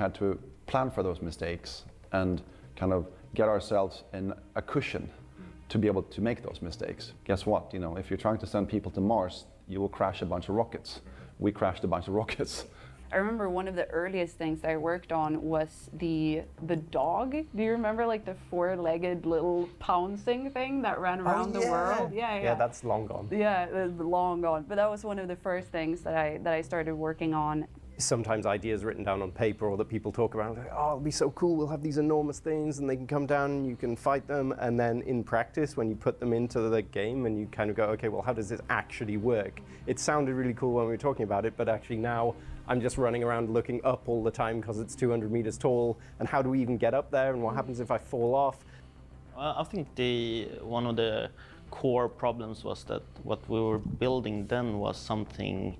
Had to plan for those mistakes and kind of get ourselves in a cushion to be able to make those mistakes. Guess what? You know, if you're trying to send people to Mars, you will crash a bunch of rockets. We crashed a bunch of rockets. I remember one of the earliest things that I worked on was the dog. Do you remember like the four-legged little pouncing thing that ran around the world? Yeah, that's long gone. Yeah, it's long gone. But that was one of the first things that I started working on. Sometimes ideas written down on paper or that people talk about, like, oh, it'll be so cool, we'll have these enormous things and they can come down and you can fight them. And then in practice, when you put them into the game and you kind of go, okay, well, how does this actually work? It sounded really cool when we were talking about it, but actually now I'm just running around looking up all the time because it's 200 meters tall. And how do we even get up there? And what happens if I fall off? I think one of the core problems was that what we were building then was something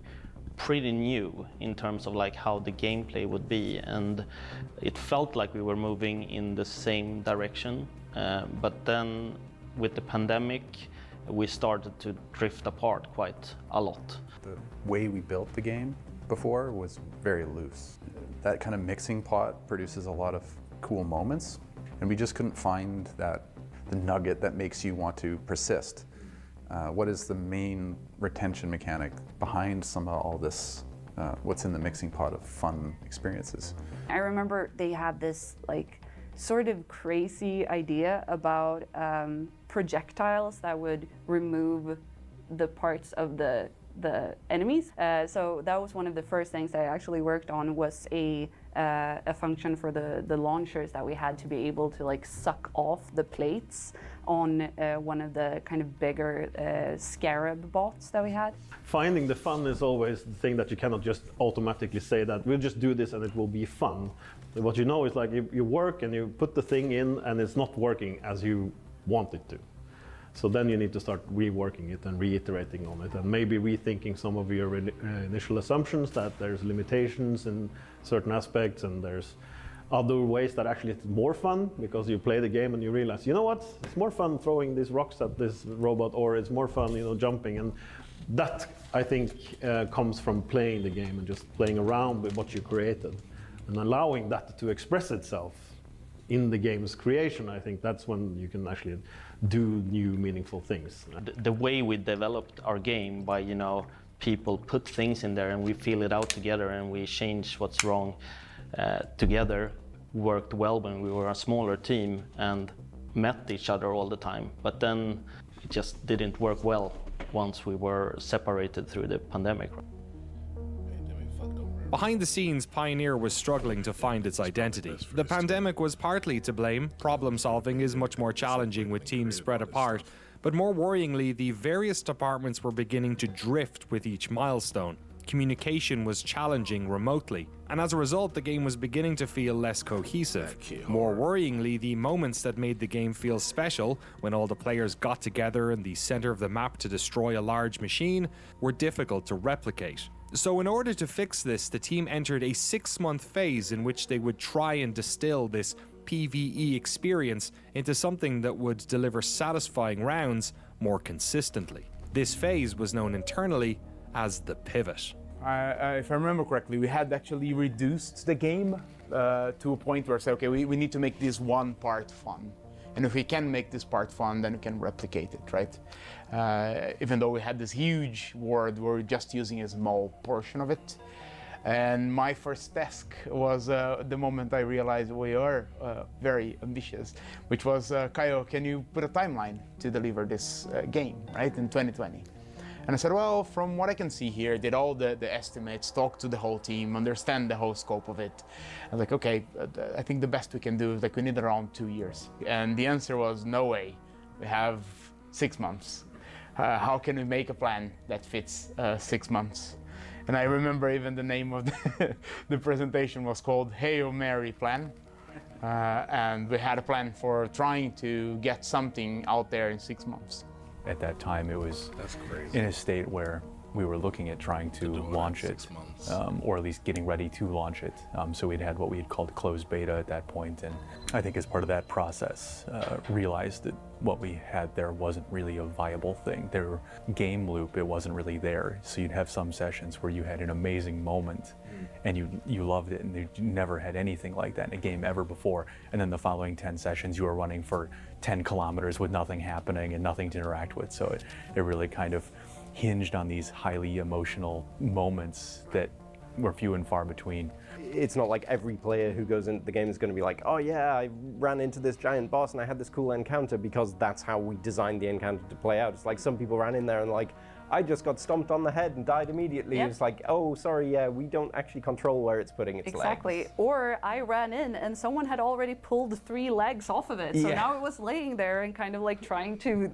pretty new in terms of like how the gameplay would be, and it felt like we were moving in the same direction, but then with the pandemic we started to drift apart quite a lot. The way we built the game before was very loose. That kind of mixing pot produces a lot of cool moments, and we just couldn't find the nugget that makes you want to persist. What is the main retention mechanic behind some of all this, what's in the mixing pot of fun experiences? I remember they had this like sort of crazy idea about projectiles that would remove the parts of the enemies. So that was one of the first things that I actually worked on, was a function for the launchers that we had to be able to like suck off the plates on one of the kind of bigger Scarab bots that we had. Finding the fun is always the thing that you cannot just automatically say that we'll just do this and it will be fun. What you know is like you work and you put the thing in and it's not working as you want it to. So then you need to start reworking it and reiterating on it and maybe rethinking some of your initial assumptions that there's limitations in certain aspects and there's other ways that actually it's more fun because you play the game and you realize, you know what, it's more fun throwing these rocks at this robot, or it's more fun, you know, jumping. And that, I think, comes from playing the game and just playing around with what you created and allowing that to express itself in the game's creation. I think that's when you can actually do new, meaningful things. The way we developed our game by, you know, people put things in there and we feel it out together and we change what's wrong together worked well when we were a smaller team and met each other all the time. But then it just didn't work well once we were separated through the pandemic. Behind the scenes, Pioneer was struggling to find its identity. The pandemic was partly to blame. Problem solving is much more challenging with teams spread apart. But more worryingly, the various departments were beginning to drift with each milestone. Communication was challenging remotely, and as a result, the game was beginning to feel less cohesive. More worryingly, the moments that made the game feel special, when all the players got together in the center of the map to destroy a large machine, were difficult to replicate. So in order to fix this, the team entered a 6-month phase in which they would try and distill this PvE experience into something that would deliver satisfying rounds more consistently. This phase was known internally as the pivot. If I remember correctly, we had actually reduced the game to a point where I said, okay, we need to make this one part fun. And if we can make this part fun, then we can replicate it, right? Even though we had this huge world, we're just using a small portion of it. And my first task was the moment I realized we are very ambitious, which was, Kayo, can you put a timeline to deliver this game, right, in 2020? And I said, well, from what I can see here, did all the estimates, talk to the whole team, understand the whole scope of it. I was like, okay, I think the best we can do is like we need around 2 years. And the answer was, no way, we have 6 months. How can we make a plan that fits 6 months? And I remember even the name of the presentation was called Hail Mary Plan. And we had a plan for trying to get something out there in 6 months. At that time, it was in a state where we were looking at trying to launch it, or at least getting ready to launch it. So we'd had what we had called closed beta at that point, and I think as part of that process, realized that what we had there wasn't really a viable thing. Their game loop, it wasn't really there. So you'd have some sessions where you had an amazing moment, and you loved it, and you never had anything like that in a game ever before. And then the following 10 sessions, you were running for 10 kilometers with nothing happening and nothing to interact with. So it really kind of hinged on these highly emotional moments that were few and far between. It's not like every player who goes into the game is going to be like, oh yeah, I ran into this giant boss and I had this cool encounter, because that's how we designed the encounter to play out. It's like some people ran in there and like, I just got stomped on the head and died immediately. Yep. It's like, oh, sorry, yeah, we don't actually control where it's putting its Exactly. legs. Or I ran in and someone had already pulled 3 legs off of it. So Yeah. now it was laying there and kind of like trying to,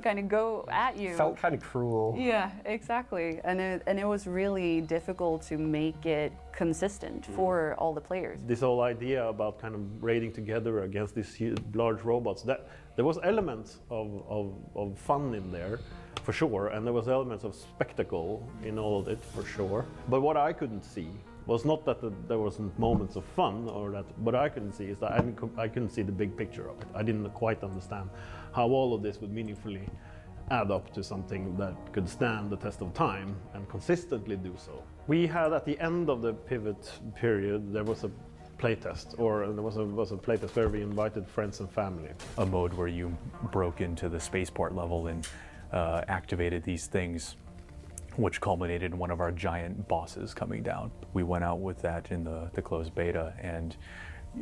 kind of go at you. Felt kind of cruel. Yeah, exactly. And it was really difficult to make it consistent for all the players. This whole idea about kind of raiding together against these large robots, that there was elements of fun in there, for sure, and there was elements of spectacle in all of it, for sure. But what I couldn't see was not that there wasn't moments of fun, or that. What I couldn't see is that I couldn't see the big picture of it. I didn't quite understand how all of this would meaningfully add up to something that could stand the test of time and consistently do so. We had, at the end of the pivot period, there was a playtest, or there was a playtest where we invited friends and family. A mode where you broke into the spaceport level and activated these things, which culminated in one of our giant bosses coming down. We went out with that in the closed beta, and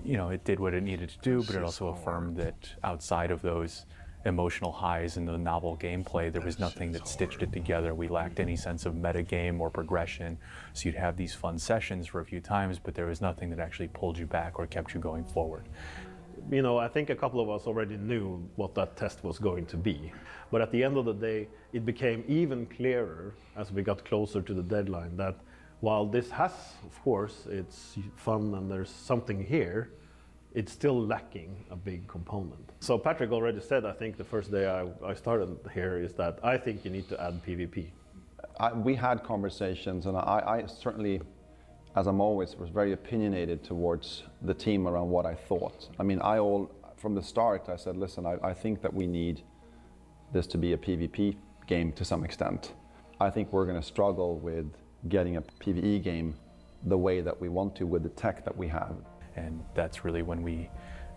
it did what it needed to do, but it also affirmed that outside of those emotional highs and the novel gameplay, there was nothing that stitched it together. We lacked any sense of metagame or progression. So you'd have these fun sessions for a few times, but there was nothing that actually pulled you back or kept you going forward. I think a couple of us already knew what that test was going to be. But at the end of the day, it became even clearer as we got closer to the deadline that while this has, of course, it's fun and there's something here, it's still lacking a big component. So Patrick already said, I think the first day I started here, is that I think you need to add PvP. We had conversations, and I certainly, as I'm always, was very opinionated towards the team around what I thought. I mean, from the start, I said, listen, I think that we need this to be a PvP game to some extent. I think we're going to struggle with getting a PvE game the way that we want to with the tech that we have. And that's really when we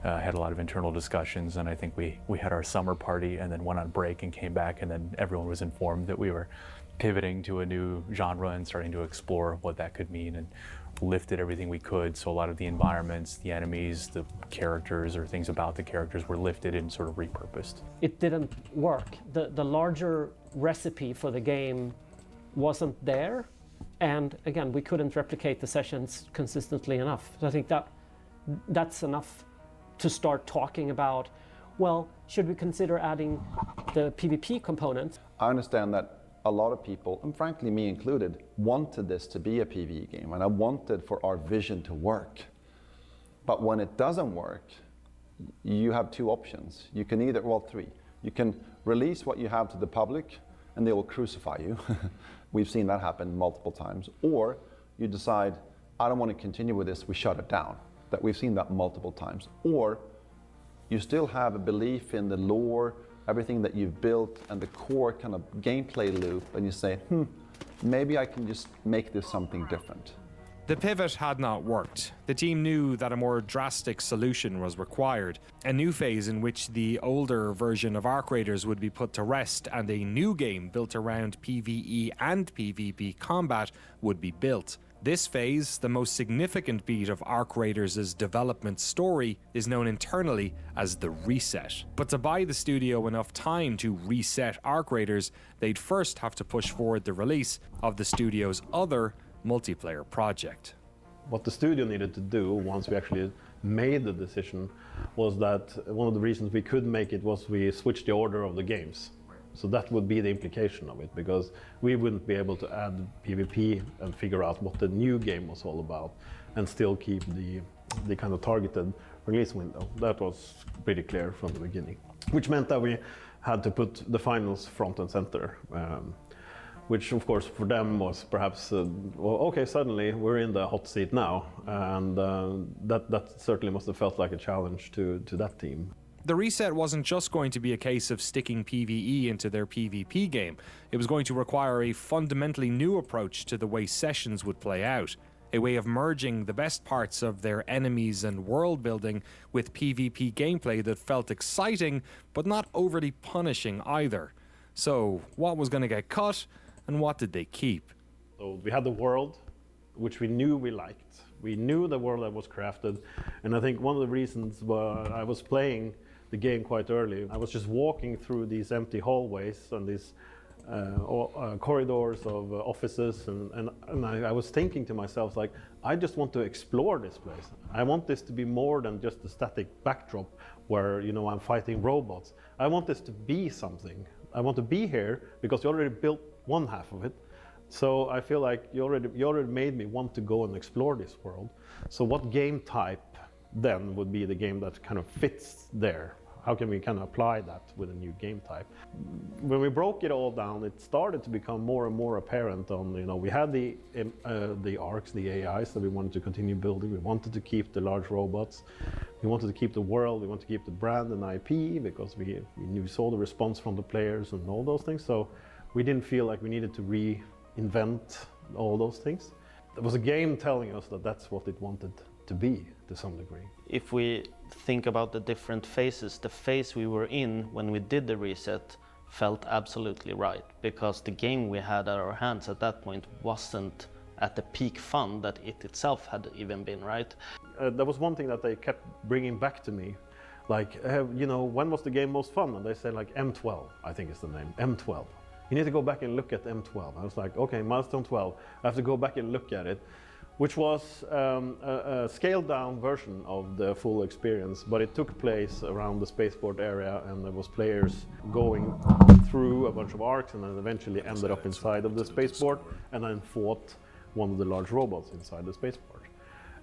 had a lot of internal discussions, and I think we had our summer party and then went on break and came back, and then everyone was informed that we were pivoting to a new genre and starting to explore what that could mean, and lifted everything we could. So a lot of the environments, the enemies, the characters, or things about the characters were lifted and sort of repurposed. It didn't work. The larger recipe for the game wasn't there, and again, we couldn't replicate the sessions consistently enough. So I think that's enough to start talking about, well, should we consider adding the PvP component? I understand that a lot of people, and frankly me included, wanted this to be a PvE game, and I wanted for our vision to work. But when it doesn't work, you have 2 options. You can either, well, 3. You can release what you have to the public, and they will crucify you. We've seen that happen multiple times. Or you decide, I don't want to continue with this, we shut it down. That we've seen that multiple times. Or you still have a belief in the lore, everything that you've built, and the core kind of gameplay loop, and you say, maybe I can just make this something different. The pivot had not worked. The team knew that a more drastic solution was required, a new phase in which the older version of Arc Raiders would be put to rest, and a new game built around PvE and PvP combat would be built. This phase, the most significant beat of Arc Raiders' development story, is known internally as the Reset. But to buy the studio enough time to reset Arc Raiders, they'd first have to push forward the release of the studio's other multiplayer project. What the studio needed to do once we actually made the decision was that one of the reasons we could make it was we switched the order of the games. So that would be the implication of it, because we wouldn't be able to add PvP and figure out what the new game was all about and still keep the kind of targeted release window. That was pretty clear from the beginning, which meant that we had to put the finals front and center. which of course for them was perhaps, well, okay, suddenly we're in the hot seat now, and that certainly must have felt like a challenge to that team. The reset wasn't just going to be a case of sticking PvE into their PvP game. It was going to require a fundamentally new approach to the way sessions would play out, a way of merging the best parts of their enemies and world building with PvP gameplay that felt exciting but not overly punishing either. So, what was going to get cut and what did they keep? So we had the world, which we knew we liked. We knew the world that was crafted, and I think one of the reasons why I was playing the game quite early, I was just walking through these empty hallways and these corridors of offices, and I was thinking to myself, like, I just want to explore this place. I want this to be more than just a static backdrop where, you know, I'm fighting robots. I want this to be something. I want to be here because you already built one half of it. So I feel like you already made me want to go and explore this world. So what game type then would be the game that kind of fits there? How can we kind of apply that with a new game type? When we broke it all down, it started to become more and more apparent on, you know, we had the ARCs, the AIs that we wanted to continue building. We wanted to keep the large robots. We wanted to keep the world. We wanted to keep the brand and IP because we saw the response from the players and all those things. So we didn't feel like we needed to reinvent all those things. There was a game telling us that that's what it wanted to be to some degree. If we think about the different phases, the phase we were in when we did the reset felt absolutely right, because the game we had at our hands at that point wasn't at the peak fun that it itself had even been, right? There was one thing that they kept bringing back to me, like, you know, when was the game most fun? And they said like M12, I think is the name, M12. You need to go back and look at M12. I was like, okay, milestone 12, I have to go back and look at it, which was a scaled down version of the full experience, but it took place around the spaceport area, and there was players going through a bunch of arcs and then eventually ended up inside of the spaceport and then fought one of the large robots inside the spaceport.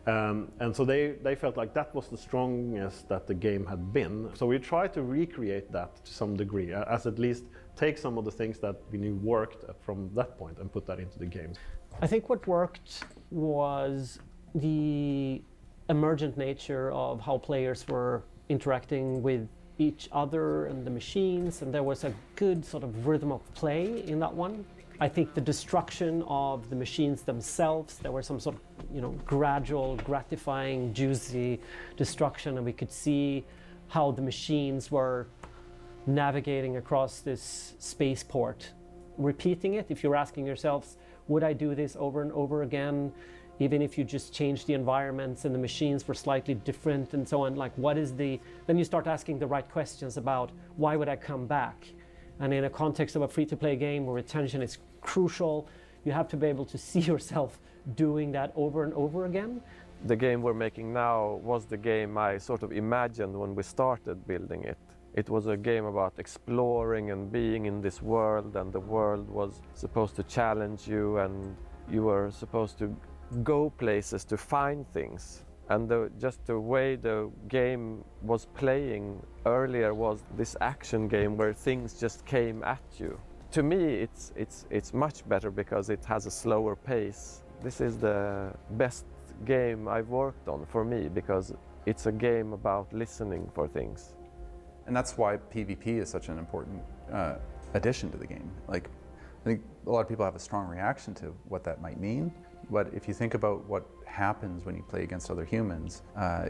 And so they felt like that was the strongest that the game had been. So we tried to recreate that to some degree, as at least take some of the things that we knew worked from that point and put that into the game. I think what worked was the emergent nature of how players were interacting with each other and the machines, and there was a good sort of rhythm of play in that one. I think the destruction of the machines themselves, there were some sort of, you know, gradual, gratifying, juicy destruction, and we could see how the machines were navigating across this spaceport. Repeating it, if you're asking yourselves, would I do this over and over again, even if you just changed the environments and the machines were slightly different and so on, like what is the, then you start asking the right questions about why would I come back? And in a context of a free-to-play game where retention is crucial, you have to be able to see yourself doing that over and over again. The game we're making now was the game I sort of imagined when we started building it. It was a game about exploring and being in this world, and the world was supposed to challenge you, and you were supposed to go places to find things. And just the way the game was playing earlier was this action game where things just came at you. To me, it's much better because it has a slower pace. This is the best game I've worked on for me because it's a game about listening for things. And that's why PvP is such an important addition to the game. Like, I think a lot of people have a strong reaction to what that might mean, but if you think about what happens when you play against other humans,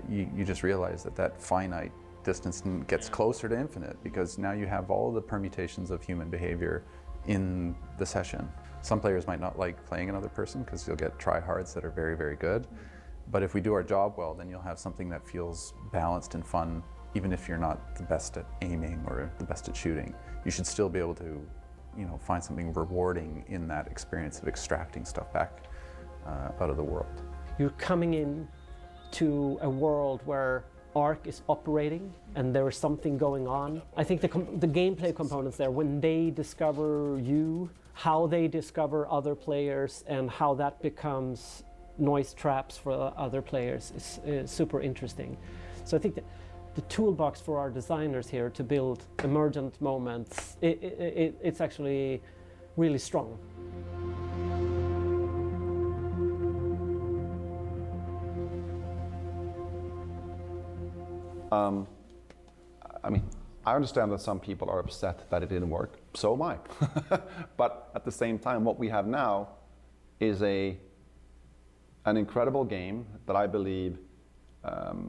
you just realize that that finite distance gets closer to infinite because now you have all the permutations of human behavior in the session. Some players might not like playing another person because you'll get tryhards that are very, very good. But if we do our job well, then you'll have something that feels balanced and fun, even if you're not the best at aiming or the best at shooting. You should still be able to, you know, find something rewarding in that experience of extracting stuff back out of the world. You're coming in to a world where ARC is operating and there is something going on. I think the gameplay components there, when they discover you, how they discover other players, and how that becomes noise traps for other players is super interesting. So I think that the toolbox for our designers here to build emergent moments, it's actually really strong. I mean, I understand that some people are upset that it didn't work. So am I. But at the same time, what we have now is an incredible game that I believe